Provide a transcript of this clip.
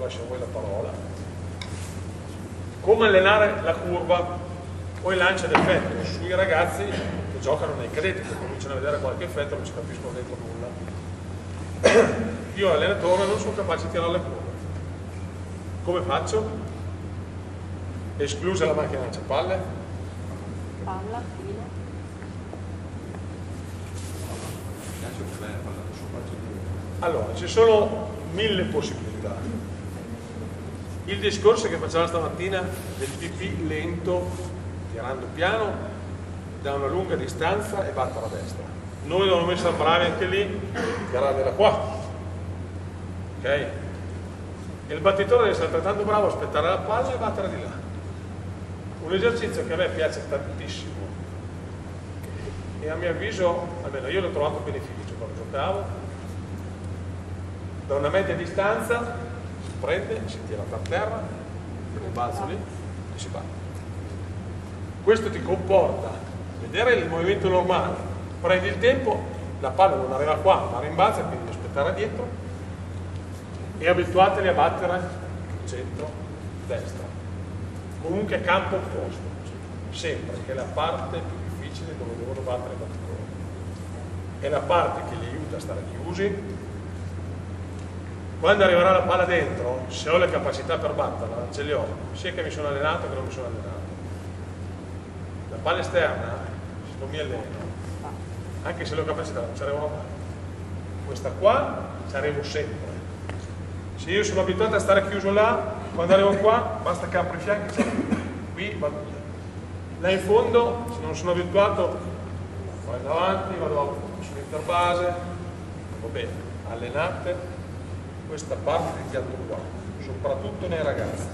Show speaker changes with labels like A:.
A: dopo lascio a voi la parola. Come allenare la curva o il lancio d'effetto sui ragazzi che giocano nei cadetti, che cominciano a vedere qualche effetto e non ci capiscono dentro nulla. Io allenatore non sono capace di tirare le curve. Come faccio? Esclusa la macchina lanciapalle,
B: palla, filo.
A: Allora, ci sono 1000 possibilità. Il discorso che facciamo stamattina del PP lento, tirando piano, da una lunga distanza e battere a destra. Noi dobbiamo essere bravi anche lì, tirare da qua. Ok? E il battitore deve essere altrettanto bravo a aspettare la palla e battere di là. Un esercizio che a me piace tantissimo e a mio avviso, almeno io l'ho trovato beneficio quando giocavo, da una media distanza si prende, si tira per terra, un balzo lì e si batte. Questo ti comporta vedere il movimento normale, prendi il tempo, la palla non arriva qua ma rimbalza, quindi devi aspettare dietro e abituatevi a battere centro, destra, comunque campo opposto, sempre, che è la parte più difficile dove devono battere i battitori, è la parte che li aiuta a stare chiusi. Quando arriverà la palla dentro, se ho le capacità per batterla, ce le ho, sia che mi sono allenato che non mi sono allenato. La palla esterna, se non mi alleno, anche se le ho capacità, non ci arrivo mai. Questa qua ci arrivo sempre. Se io sono abituato a stare chiuso là, quando arrivo qua, basta che apro i fianchi, qui vado via. Là in fondo, se non sono abituato, vado avanti, vado sull'interbase, va bene, allenate questa parte di fianco qua, soprattutto nei ragazzi.